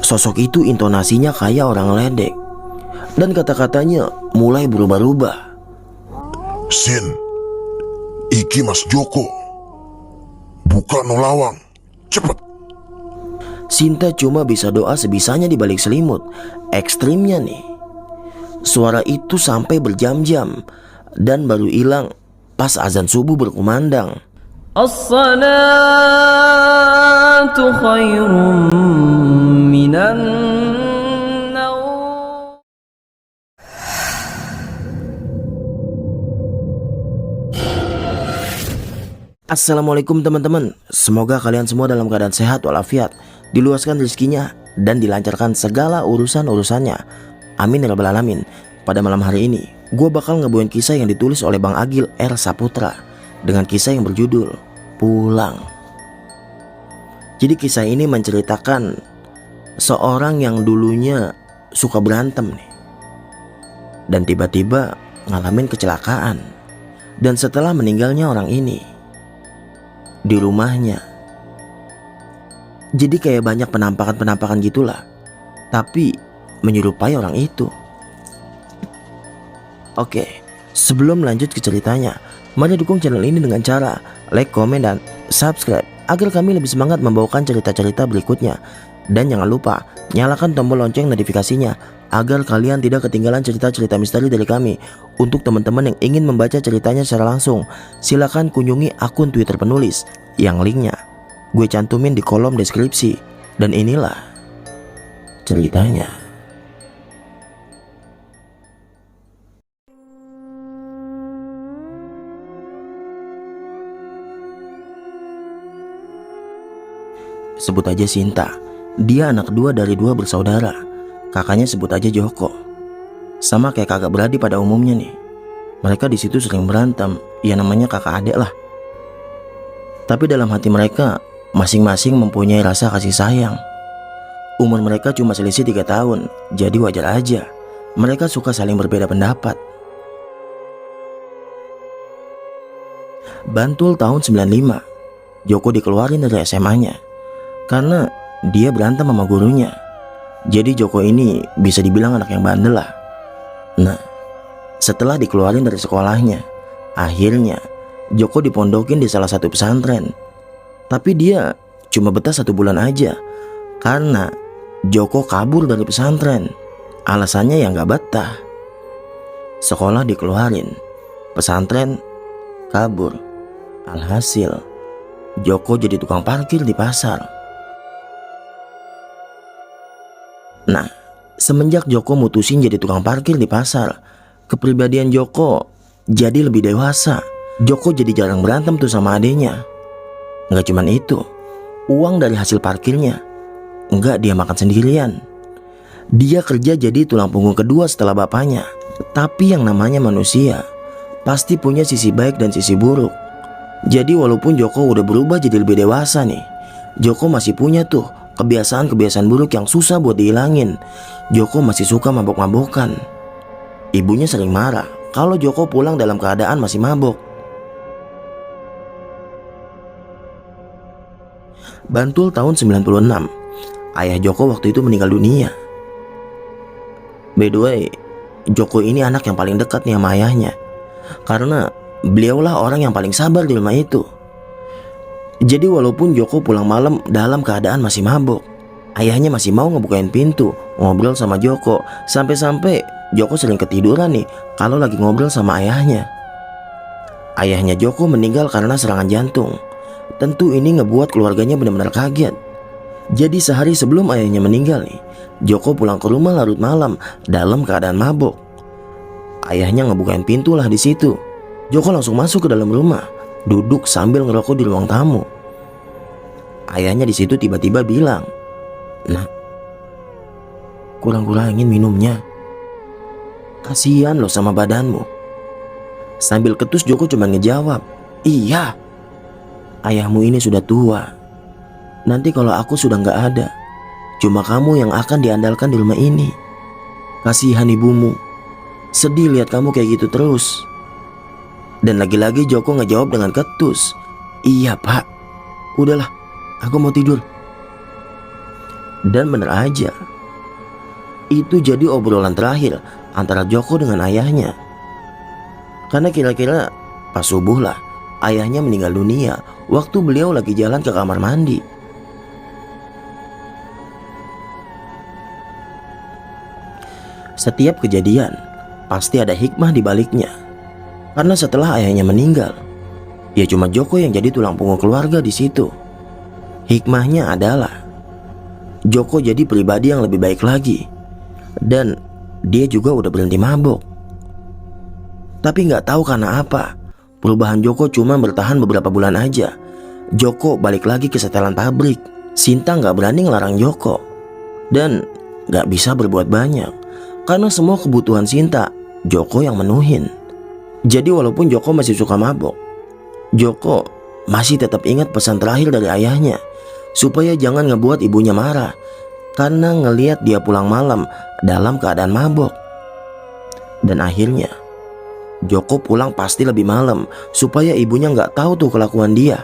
sosok itu intonasinya kayak orang ledek. Dan kata-katanya mulai berubah-ubah. Sin, iki Mas Joko. Buka no lawang, cepet. Sinta cuma bisa doa sebisanya di balik selimut. Ekstrimnya nih, suara itu sampai berjam-jam dan baru hilang pas azan subuh berkumandang. As-salatu khairum minan naum. Assalamualaikum teman-teman. Semoga kalian semua dalam keadaan sehat walafiat, diluaskan rezekinya dan dilancarkan segala urusan-urusannya. Amin ya rabbal alamin. Pada malam hari ini, gue bakal ngebawain kisah yang ditulis oleh Bang Agil R. Saputra dengan kisah yang berjudul Pulang. Jadi kisah ini menceritakan seorang yang dulunya suka berantem nih, dan tiba-tiba ngalamin kecelakaan. Dan setelah meninggalnya orang ini di rumahnya, jadi kayak banyak penampakan-penampakan gitulah, tapi menyerupai orang itu. Oke, sebelum lanjut ke ceritanya, mari dukung channel ini dengan cara like, komen, dan subscribe agar kami lebih semangat membawakan cerita-cerita berikutnya. Dan jangan lupa nyalakan tombol lonceng notifikasinya agar kalian tidak ketinggalan cerita-cerita misteri dari kami. Untuk teman-teman yang ingin membaca ceritanya secara langsung, silakan kunjungi akun Twitter penulis yang linknya gue cantumin di kolom deskripsi. Dan inilah ceritanya. Sebut aja Sinta. Dia anak kedua dari 2 bersaudara. Kakaknya sebut aja Joko. Sama kayak kakak beradik pada umumnya nih. Mereka di situ sering berantem, ya namanya kakak adik lah. Tapi dalam hati mereka masing-masing mempunyai rasa kasih sayang. Umur mereka cuma selisih 3 tahun, jadi wajar aja mereka suka saling berbeda pendapat. Bantul tahun 95, Joko dikeluarin dari SMA-nya karena dia berantem sama gurunya. Jadi Joko ini bisa dibilang anak yang bandel lah. Nah, setelah dikeluarin dari sekolahnya, akhirnya Joko dipondokin di salah satu pesantren. Tapi dia cuma betah 1 bulan aja karena Joko kabur dari pesantren. Alasannya yang gak betah. Sekolah dikeluarin, pesantren kabur. Alhasil Joko jadi tukang parkir di pasar. Nah, semenjak Joko mutusin jadi tukang parkir di pasar, kepribadian Joko jadi lebih dewasa. Joko jadi jarang berantem tuh sama adenya. Nggak cuman itu, uang dari hasil parkirnya nggak dia makan sendirian. Dia kerja jadi tulang punggung kedua setelah bapaknya. Tapi yang namanya manusia pasti punya sisi baik dan sisi buruk. Jadi walaupun Joko udah berubah jadi lebih dewasa nih, Joko masih punya tuh kebiasaan-kebiasaan buruk yang susah buat dihilangin. Joko masih suka mabok-mabokan. Ibunya sering marah kalau Joko pulang dalam keadaan masih mabok. Bantul tahun 96, ayah Joko waktu itu meninggal dunia. By the way, Joko ini anak yang paling dekat nih sama ayahnya, karena beliaulah orang yang paling sabar di rumah itu. Jadi walaupun Joko pulang malam dalam keadaan masih mabuk, ayahnya masih mau ngebukain pintu, ngobrol sama Joko. Sampai-sampai Joko sering ketiduran nih kalau lagi ngobrol sama ayahnya. Ayahnya Joko meninggal karena serangan jantung. Tentu ini ngebuat keluarganya benar-benar kaget. Jadi sehari sebelum ayahnya meninggal nih, Joko pulang ke rumah larut malam dalam keadaan mabuk. Ayahnya ngebukain pintu lah di situ. Joko langsung masuk ke dalam rumah, duduk sambil ngerokok di ruang tamu. Ayahnya di situ tiba-tiba bilang, "Nak, kurang-kurangin minumnya. Kasihan loh sama badanmu." Sambil ketus Joko cuma ngejawab, "Iya, ayahmu ini sudah tua. Nanti kalau aku sudah gak ada, cuma kamu yang akan diandalkan di rumah ini. Kasihan ibumu, sedih lihat kamu kayak gitu terus." Dan lagi-lagi Joko ngejawab dengan ketus, "Iya pak, udahlah, aku mau tidur." Dan bener aja, itu jadi obrolan terakhir antara Joko dengan ayahnya. Karena kira-kira pas subuh lah ayahnya meninggal dunia waktu beliau lagi jalan ke kamar mandi. Setiap kejadian pasti ada hikmah di baliknya. Karena setelah ayahnya meninggal, ya cuma Joko yang jadi tulang punggung keluarga di situ. Hikmahnya adalah Joko jadi pribadi yang lebih baik lagi. Dan dia juga udah berhenti mabok. Tapi nggak tahu karena apa, perubahan Joko cuma bertahan beberapa bulan aja. Joko balik lagi ke setelan pabrik. Sinta nggak berani ngelarang Joko. Dan nggak bisa berbuat banyak. Karena semua kebutuhan Sinta, Joko yang menuhin. Jadi walaupun Joko masih suka mabok, Joko masih tetap ingat pesan terakhir dari ayahnya, supaya jangan ngebuat ibunya marah karena ngelihat dia pulang malam dalam keadaan mabok. Dan akhirnya Joko pulang pasti lebih malam supaya ibunya nggak tahu tuh kelakuan dia.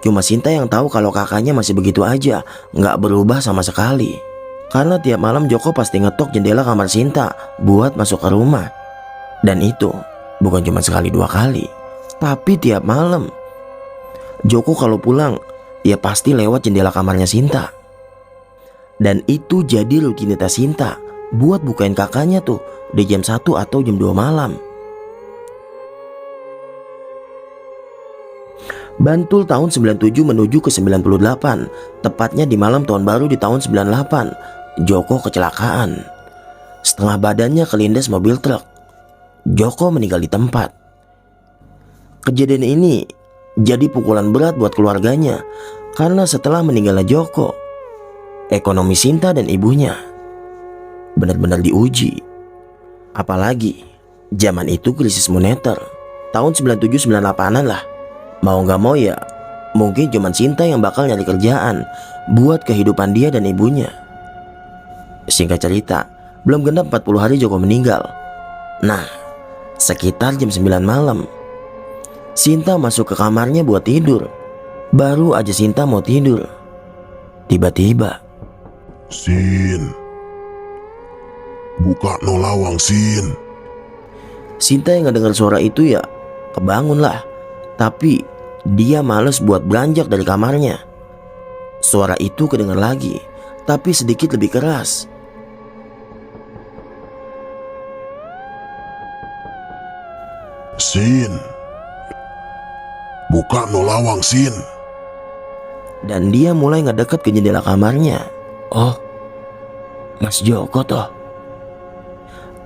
Cuma Sinta yang tahu kalau kakaknya masih begitu aja, nggak berubah sama sekali. Karena tiap malam Joko pasti ngetok jendela kamar Sinta buat masuk ke rumah. Dan itu bukan cuma sekali dua kali, tapi tiap malam. Joko kalau pulang ya pasti lewat jendela kamarnya Sinta. Dan itu jadi rutinitas Sinta buat bukain kakaknya tuh di jam 1 atau jam 2 malam. Bantul tahun 97 menuju ke 98, tepatnya di malam tahun baru di tahun 98, Joko kecelakaan. Setengah badannya kelindas mobil truk. Joko meninggal di tempat. Kejadian ini jadi pukulan berat buat keluarganya karena setelah meninggalnya Joko, ekonomi Sinta dan ibunya benar-benar diuji. Apalagi zaman itu krisis moneter tahun 97-98an lah. Mau gak mau ya mungkin cuman Sinta yang bakal nyari kerjaan buat kehidupan dia dan ibunya. Singkat cerita, belum genap 40 hari Joko meninggal. Nah, sekitar jam 9 malam, Sinta masuk ke kamarnya buat tidur. Baru aja Sinta mau tidur, tiba-tiba, Sin, buka no lawang, Sin. Sinta yang ngedengar suara itu ya kebangun lah. Tapi dia males buat beranjak dari kamarnya. Suara itu kedengar lagi, tapi sedikit lebih keras. Sin, buka no lawang, Sin. Dan dia mulai ngedekat ke jendela kamarnya. Oh, Mas Joko toh.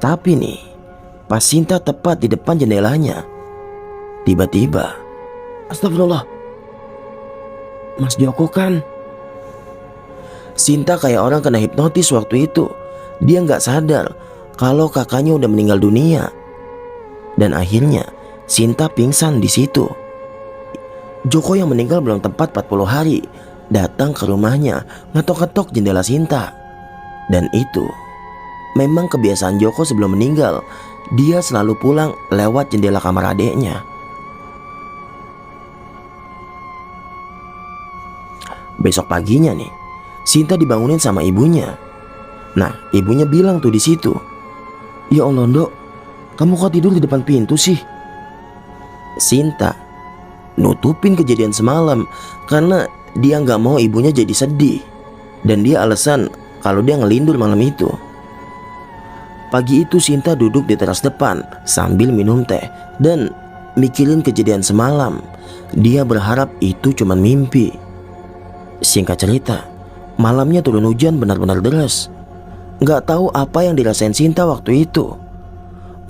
Tapi nih, pas Sinta tepat di depan jendelanya, tiba-tiba, astagfirullah, Mas Joko kan? Sinta kayak orang kena hipnotis waktu itu. Dia nggak sadar kalau kakaknya udah meninggal dunia. Dan akhirnya Sinta pingsan di situ. Joko yang meninggal belum tepat 40 hari datang ke rumahnya, ngetok-ngetok jendela Sinta. Dan itu memang kebiasaan Joko sebelum meninggal. Dia selalu pulang lewat jendela kamar adeknya. Besok paginya nih, Sinta dibangunin sama ibunya. Nah, ibunya bilang tuh di situ, "Ya Allah, Ndok, kamu kok tidur di depan pintu sih?" Sinta nutupin kejadian semalam karena dia nggak mau ibunya jadi sedih. Dan dia alasan kalau dia ngelindur malam itu. Pagi itu Sinta duduk di teras depan sambil minum teh dan mikirin kejadian semalam. Dia berharap itu cuma mimpi. Singkat cerita, malamnya turun hujan benar-benar deras. Gak tahu apa yang dirasain Sinta waktu itu.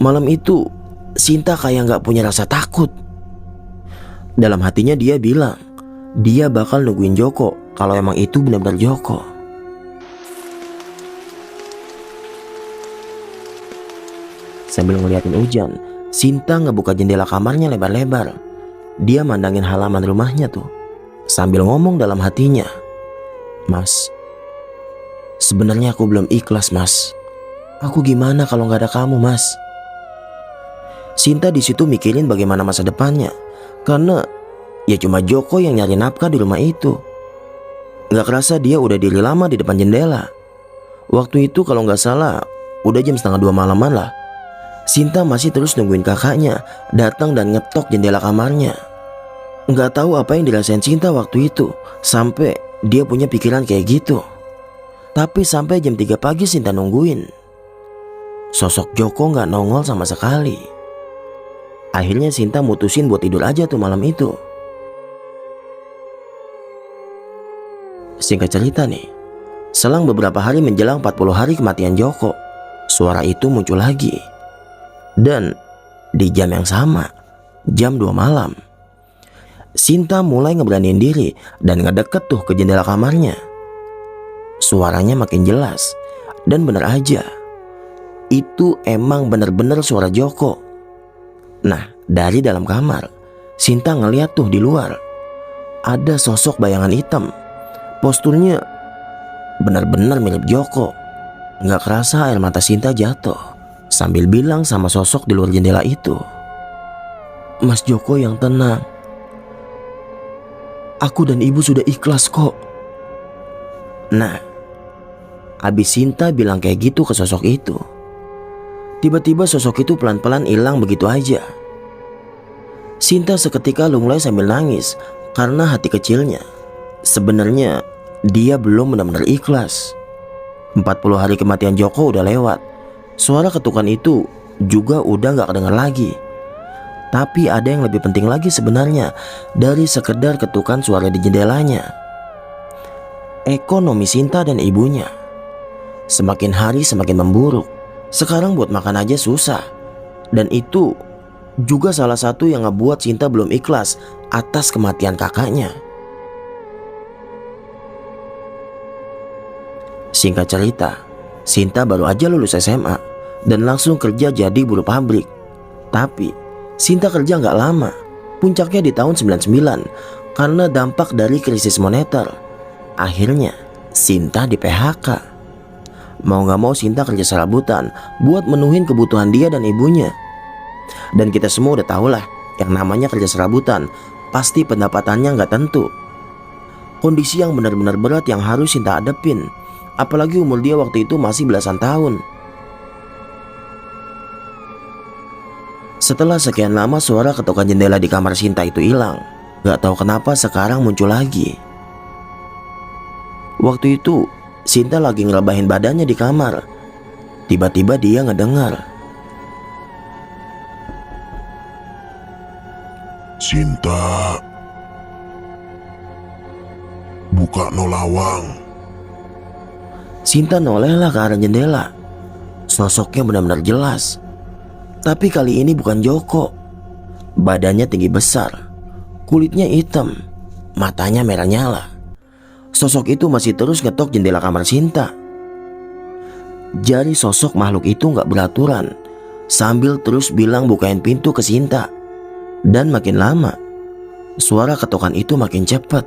Malam itu Sinta kayak gak punya rasa takut. Dalam hatinya dia bilang, dia bakal nungguin Joko kalau emang itu benar-benar Joko. Sambil ngeliatin hujan, Sinta ngebuka jendela kamarnya lebar-lebar. Dia mandangin halaman rumahnya tuh, sambil ngomong dalam hatinya, "Mas, sebenarnya aku belum ikhlas, Mas. Aku gimana kalau nggak ada kamu, Mas?" Sinta di situ mikirin bagaimana masa depannya, karena ya cuma Joko yang nyari nafkah di rumah itu. Gak kerasa dia udah diri lama di depan jendela. Waktu itu kalau gak salah udah jam setengah 2 malaman lah. Sinta masih terus nungguin kakaknya datang dan ngetok jendela kamarnya. Gak tahu apa yang dirasain Sinta waktu itu sampai dia punya pikiran kayak gitu. Tapi sampai jam 3 pagi Sinta nungguin. Sosok Joko gak nongol sama sekali. Akhirnya Sinta mutusin buat tidur aja tuh malam itu. Singkat cerita nih, selang beberapa hari menjelang 40 hari kematian Joko, suara itu muncul lagi. Dan di jam yang sama, jam 2 malam, Sinta mulai ngeberaniin diri dan ngedeket tuh ke jendela kamarnya. Suaranya makin jelas dan bener aja, itu emang bener-bener suara Joko. Nah, dari dalam kamar, Sinta ngeliat tuh di luar ada sosok bayangan hitam. Posturnya benar-benar mirip Joko. Gak kerasa air mata Sinta jatuh sambil bilang sama sosok di luar jendela itu, "Mas Joko yang tenang. Aku dan ibu sudah ikhlas kok." Nah, abis Sinta bilang kayak gitu ke sosok itu, tiba-tiba sosok itu pelan-pelan hilang begitu aja. Sinta seketika lunglai sambil nangis karena hati kecilnya sebenarnya dia belum benar-benar ikhlas. 40 hari kematian Joko udah lewat. Suara ketukan itu juga udah gak kedengar lagi. Tapi ada yang lebih penting lagi sebenarnya dari sekedar ketukan suara di jendelanya. Ekonomi Sinta dan ibunya semakin hari semakin memburuk. Sekarang buat makan aja susah. Dan itu juga salah satu yang ngebuat Sinta belum ikhlas atas kematian kakaknya. Singkat cerita, Sinta baru aja lulus SMA dan langsung kerja jadi buruh pabrik. Tapi Sinta kerja gak lama. Puncaknya di tahun 99 karena dampak dari krisis moneter. Akhirnya Sinta di PHK. Mau gak mau Sinta kerja serabutan buat menuhin kebutuhan dia dan ibunya. Dan kita semua udah tahu lah, yang namanya kerja serabutan pasti pendapatannya gak tentu. Kondisi yang benar-benar berat yang harus Sinta hadepin. Apalagi umur dia waktu itu masih belasan tahun. Setelah sekian lama suara ketukan jendela di kamar Sinta itu hilang. Gak tahu kenapa sekarang muncul lagi. Waktu itu Sinta lagi ngelebahin badannya di kamar. Tiba-tiba dia ngedengar, Sinta, buka no lawang. Sinta nolehlah ke arah jendela. Sosoknya benar-benar jelas. Tapi kali ini bukan Joko. Badannya tinggi besar, kulitnya hitam, matanya merah nyala. Sosok itu masih terus ngetok jendela kamar Sinta. Jari sosok makhluk itu gak beraturan sambil terus bilang bukain pintu ke Sinta. Dan makin lama suara ketokan itu makin cepat.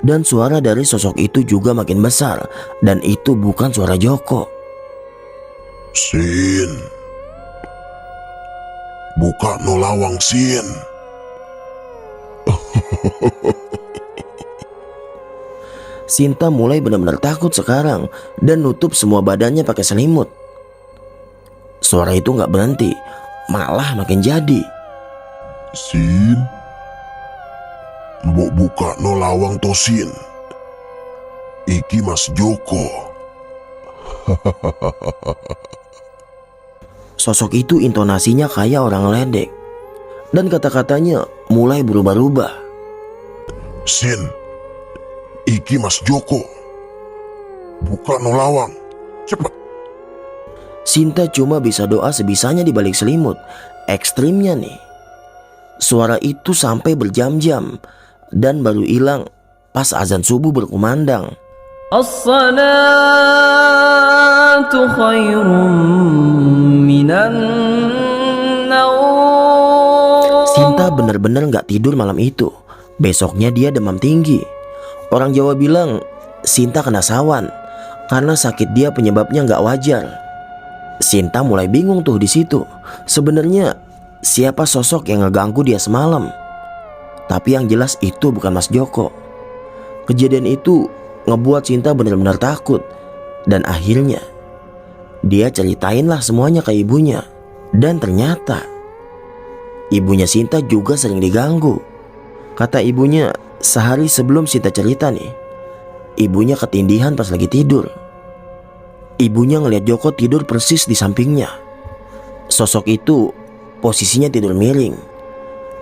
Dan suara dari sosok itu juga makin besar. Dan itu bukan suara Joko. Sin, buka no lawang, Sin. Sinta mulai benar-benar takut sekarang dan nutup semua badannya pakai selimut. Suara itu gak berhenti, malah makin jadi. Sin, mbok buka no lawang to, Sin. Iki Mas Joko. Sosok itu intonasinya kayak orang ledek. Dan kata-katanya mulai berubah-ubah. Sin, iki Mas Joko. Buka no lawang, cepet. Sinta cuma bisa doa sebisanya di balik selimut. Ekstrimnya nih, suara itu sampai berjam-jam dan baru hilang pas azan subuh berkumandang. As-salatu khairum minan naum. Sinta bener-bener gak tidur malam itu. Besoknya dia demam tinggi. Orang Jawa bilang Sinta kena sawan karena sakit dia penyebabnya gak wajar. Sinta mulai bingung tuh di situ. Sebenarnya siapa sosok yang ngeganggu dia semalam? Tapi yang jelas itu bukan Mas Joko. Kejadian itu ngebuat Sinta benar-benar takut. Dan akhirnya dia ceritain lah semuanya ke ibunya. Dan ternyata ibunya Sinta juga sering diganggu. Kata ibunya, sehari sebelum Sinta cerita nih, ibunya ketindihan pas lagi tidur. Ibunya ngeliat Joko tidur persis di sampingnya. Sosok itu posisinya tidur miring.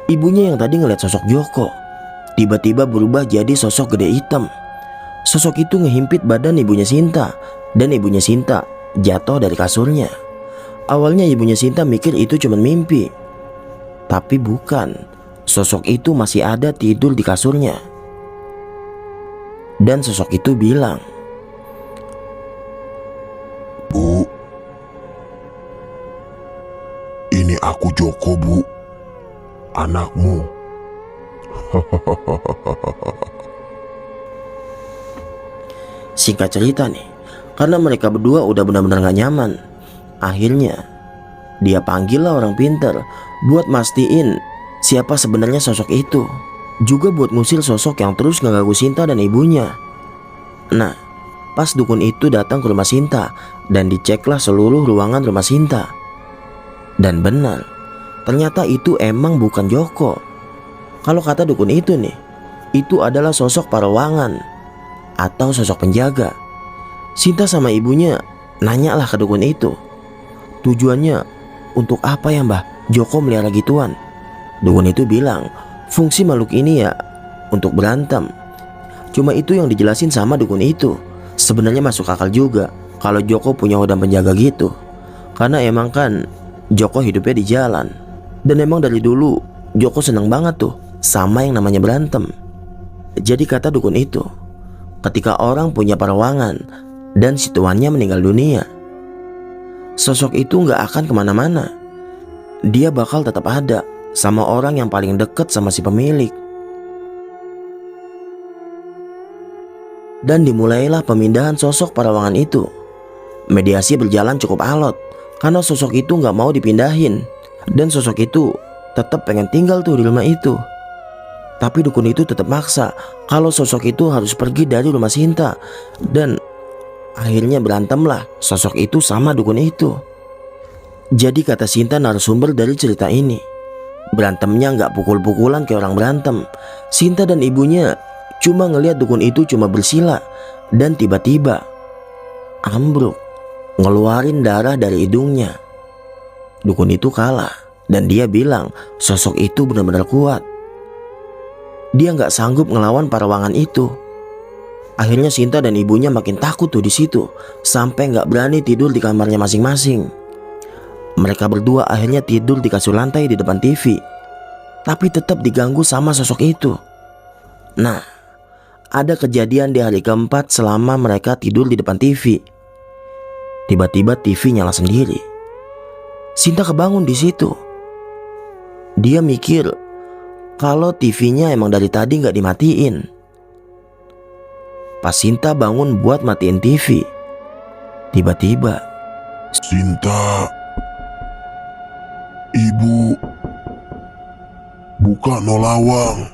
Ibunya yang tadi ngeliat sosok Joko tiba-tiba berubah jadi sosok gede hitam. Sosok itu ngehimpit badan ibunya Sinta. Dan ibunya Sinta jatuh dari kasurnya. Awalnya ibunya Sinta mikir itu cuma mimpi. Tapi bukan. Sosok itu masih ada tidur di kasurnya. Dan sosok itu bilang, Bu, ini aku Joko, Bu, anakmu. singkat cerita nih, karena mereka berdua udah benar-benar gak nyaman, akhirnya dia panggil lah orang pintar buat mastiin siapa sebenarnya sosok itu. Juga buat ngusir sosok yang terus ngeganggu Sinta dan ibunya. Nah, pas dukun itu datang ke rumah Sinta dan diceklah seluruh ruangan rumah Sinta. Dan benar, ternyata itu emang bukan Joko. Kalau kata dukun itu nih, itu adalah sosok parawangan atau sosok penjaga. Sinta sama ibunya nanya lah ke dukun itu, tujuannya untuk apa ya mbah Joko melihara gituan? Dukun itu bilang, fungsi makhluk ini ya untuk berantem. Cuma itu yang dijelasin sama dukun itu. Sebenarnya masuk akal juga kalau Joko punya hodam penjaga gitu. Karena emang kan Joko hidupnya di jalan. Dan emang dari dulu Joko seneng banget tuh sama yang namanya berantem. Jadi kata dukun itu, ketika orang punya parawangan dan si tuannya meninggal dunia, sosok itu gak akan kemana-mana. Dia bakal tetap ada sama orang yang paling dekat sama si pemilik. Dan dimulailah pemindahan sosok parawangan itu. Mediasi berjalan cukup alot karena sosok itu gak mau dipindahin. Dan sosok itu tetap pengen tinggal tuh di rumah itu. Tapi dukun itu tetap maksa kalau sosok itu harus pergi dari rumah Sinta. Dan akhirnya berantemlah sosok itu sama dukun itu. Jadi kata Sinta narasumber dari cerita ini, berantemnya gak pukul-pukulan kayak orang berantem. Sinta dan ibunya cuma ngelihat dukun itu cuma bersila. Dan tiba-tiba ambruk, ngeluarin darah dari hidungnya. Dukun itu kalah dan dia bilang sosok itu benar-benar kuat. Dia gak sanggup ngelawan parawangan itu. Akhirnya Sinta dan ibunya makin takut tuh di situ, sampai gak berani tidur di kamarnya masing-masing. Mereka berdua akhirnya tidur di kasur lantai di depan TV, tapi tetap diganggu sama sosok itu. Nah, ada kejadian di hari keempat selama mereka tidur di depan TV. Tiba-tiba TV nyala sendiri. Sinta kebangun di situ. Dia mikir kalau TV-nya emang dari tadi gak dimatiin. Pas Sinta bangun buat matiin TV, tiba-tiba, Sinta, Ibu, buka no lawang.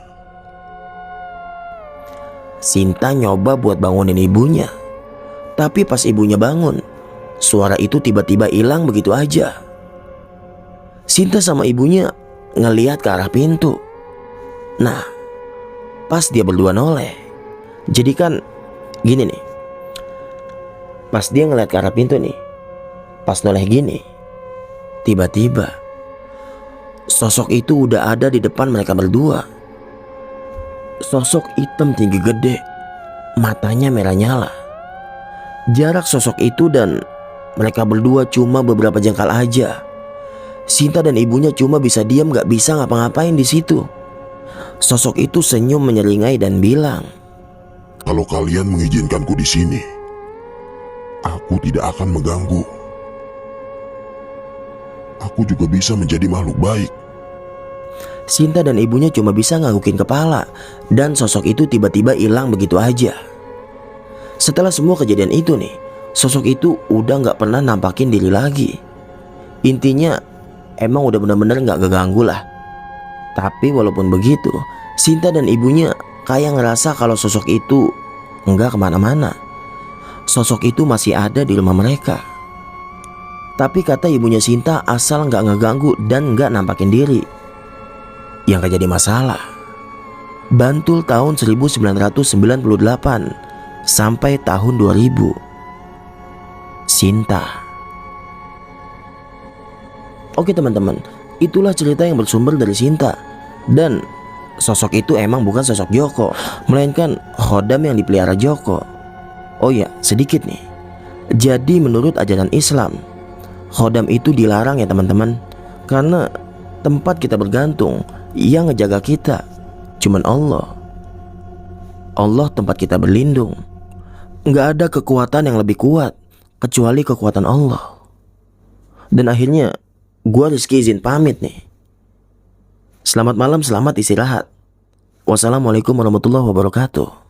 Sinta nyoba buat bangunin ibunya. Tapi pas ibunya bangun, suara itu tiba-tiba hilang begitu aja. Sinta sama ibunya ngeliat ke arah pintu. Nah, pas dia berdua noleh, jadi kan gini nih, pas dia ngeliat ke arah pintu nih, pas noleh gini, tiba-tiba sosok itu udah ada di depan mereka berdua. Sosok hitam tinggi gede, matanya merah nyala. Jarak sosok itu dan mereka berdua cuma beberapa jengkal aja. Sinta dan ibunya cuma bisa diam, gak bisa ngapa-ngapain di situ. Sosok itu senyum menyeringai dan bilang, Kalau kalian mengizinkanku di sini, aku tidak akan mengganggu. Aku juga bisa menjadi makhluk baik. Sinta dan ibunya cuma bisa nganggukin kepala. Dan sosok itu tiba-tiba hilang begitu aja. Setelah semua kejadian itu nih, sosok itu udah gak pernah nampakin diri lagi. Intinya emang udah benar-benar gak keganggu lah. Tapi walaupun begitu, Sinta dan ibunya kayak ngerasa kalau sosok itu nggak kemana-mana. Sosok itu masih ada di rumah mereka. Tapi kata ibunya Sinta, asal nggak ngeganggu dan nggak nampakin diri. Yang gak jadi masalah. Bantul tahun 1998 sampai tahun 2000. Sinta. Oke teman-teman, itulah cerita yang bersumber dari Sinta. Dan sosok itu emang bukan sosok Joko, melainkan khodam yang dipelihara Joko. Oh ya, sedikit nih. Jadi menurut ajaran Islam, khodam itu dilarang ya teman-teman. Karena tempat kita bergantung, yang ngejaga kita cuman Allah. Allah tempat kita berlindung. Nggak ada kekuatan yang lebih kuat kecuali kekuatan Allah. Dan akhirnya gua Rizky izin pamit nih. Selamat malam, selamat istirahat. Wassalamualaikum warahmatullahi wabarakatuh.